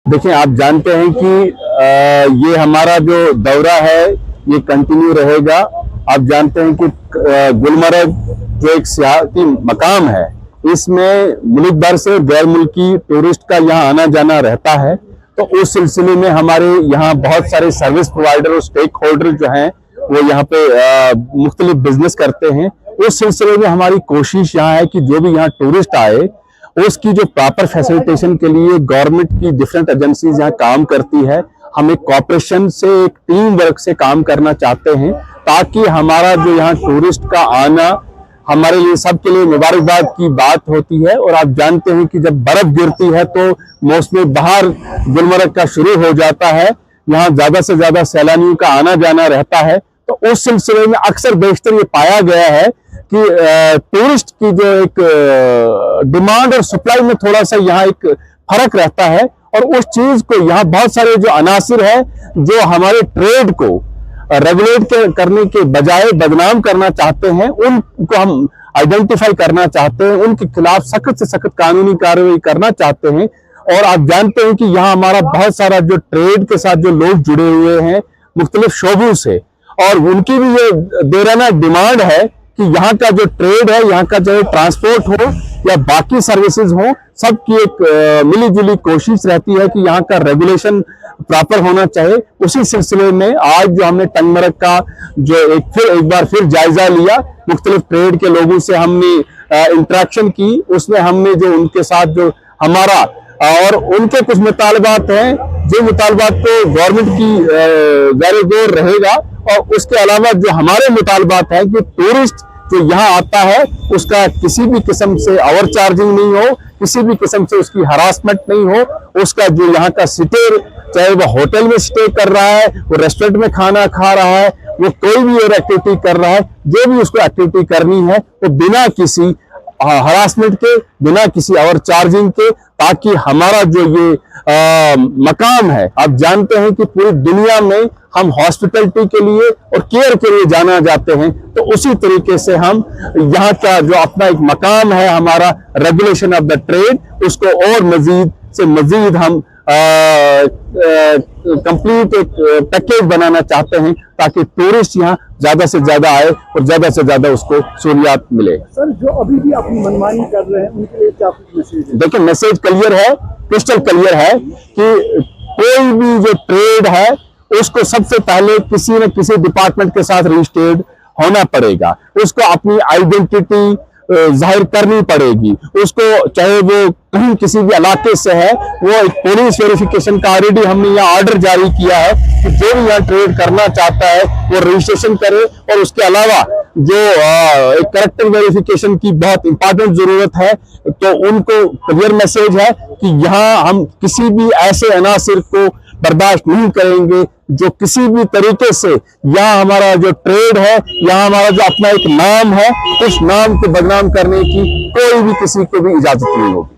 देखिए, आप जानते हैं कि ये हमारा जो दौरा है ये कंटिन्यू रहेगा। आप जानते हैं कि गुलमर्ग जो एक सियाहती मकाम है, इसमें मुल्क भर से गैर मुल्की टूरिस्ट का यहाँ आना जाना रहता है। तो उस सिलसिले में हमारे यहाँ बहुत सारे सर्विस प्रोवाइडर और स्टेक होल्डर जो हैं वो यहाँ पे मुख्तलिफ बिजनेस करते हैं। उस सिलसिले में हमारी कोशिश यहाँ है कि जो भी यहाँ टूरिस्ट आए उसकी जो प्रॉपर फैसिलिटेशन के लिए गवर्नमेंट की डिफरेंट एजेंसीज यहाँ काम करती है। हम एक कॉपरेशन से, एक टीम वर्क से काम करना चाहते हैं ताकि हमारा जो यहाँ टूरिस्ट का आना हमारे लिए, सबके लिए मुबारकबाद की बात होती है। और आप जानते हैं कि जब बर्फ गिरती है तो मौसम बहार गुलमर्ग का शुरू हो जाता है, यहाँ ज्यादा से ज्यादा सैलानियों का आना जाना रहता है। तो उस सिलसिले में अक्सर बेशतर ये पाया गया है कि टूरिस्ट की जो एक डिमांड और सप्लाई में थोड़ा सा यहाँ एक फर्क रहता है। और उस चीज को यहाँ बहुत सारे जो अनासिर है जो हमारे ट्रेड को रेगुलेट करने के बजाय बदनाम करना चाहते हैं, उनको हम आइडेंटिफाई करना चाहते हैं, उनके खिलाफ सख्त से सख्त कानूनी कार्रवाई करना चाहते हैं। और आप जानते हैं कि यहाँ हमारा बहुत सारा जो ट्रेड के साथ जो लोग जुड़े हुए हैं मुख्तलिफ शोबों से, और उनकी भी ये देराना डिमांड है कि यहाँ का जो ट्रेड है, यहाँ का चाहे ट्रांसपोर्ट हो या बाकी सर्विसेज हो, सबकी एक मिली जुली कोशिश रहती है कि यहाँ का रेगुलेशन प्रॉपर होना चाहिए। उसी सिलसिले में आज जो हमने टंगमर्ग का जो एक बार फिर जायजा लिया, मुख्तलिफ ट्रेड के लोगों से हमने इंटरेक्शन की, उसमें हमने जो उनके साथ जो हमारा और उनके कुछ मुतालबात हैं, जो मुतालबात तो गवर्नमेंट की ज़ाहिर गौर रहेगा, और उसके अलावा जो हमारे मुतालबात हैं कि टूरिस्ट जो यहाँ आता है उसका किसी भी किस्म से ओवर चार्जिंग नहीं हो, किसी भी किस्म से उसकी हरासमेंट नहीं हो, उसका जो यहाँ का स्टे, चाहे वो होटल में स्टे कर रहा है, वो रेस्टोरेंट में खाना खा रहा है, वो कोई भी और एक्टिविटी कर रहा है, जो भी उसको एक्टिविटी करनी है वो बिना किसी हरासमेंट के, बिना किसी और चार्जिंग के, ताकि हमारा जो ये मकाम है, आप जानते हैं कि पूरी दुनिया में हम हॉस्पिटलिटी के लिए और केयर के लिए जाना जाते हैं। तो उसी तरीके से हम यहाँ का जो अपना एक मकाम है, हमारा रेगुलेशन ऑफ द ट्रेड, उसको और मजीद से मजीद हम कंप्लीट एक पैकेज बनाना चाहते हैं ताकि टूरिस्ट यहाँ ज्यादा से ज्यादा आए और ज्यादा से ज्यादा उसको सहूलियात मिले। सर, जो अभी भी अपनी मनमानी कर रहे हैं उनके लिए क्या मैसेज है? देखिए, मैसेज क्लियर है, क्रिस्टल क्लियर है कि कोई भी जो ट्रेड है उसको सबसे पहले किसी न किसी डिपार्टमेंट के साथ रजिस्टर्ड होना पड़ेगा, उसको अपनी आइडेंटिटी जाहिर करनी पड़ेगी, उसको चाहे वो कहीं किसी भी इलाके से है, वो एक पुलिस वेरिफिकेशन का ऑलरेडी हमने यहाँ ऑर्डर जारी किया है कि जो भी यहाँ ट्रेड करना चाहता है वो रजिस्ट्रेशन करे। और उसके अलावा जो एक कैरेक्टर वेरिफिकेशन की बहुत इंपॉर्टेंट जरूरत है, तो उनको क्लियर मैसेज है कि यहाँ हम किसी भी ऐसे अनासिर को बर्दाश्त नहीं करेंगे जो किसी भी तरीके से यहाँ हमारा जो ट्रेड है, यहाँ हमारा जो अपना एक नाम है, उस नाम को बदनाम करने की कोई भी किसी को भी इजाजत नहीं होगी।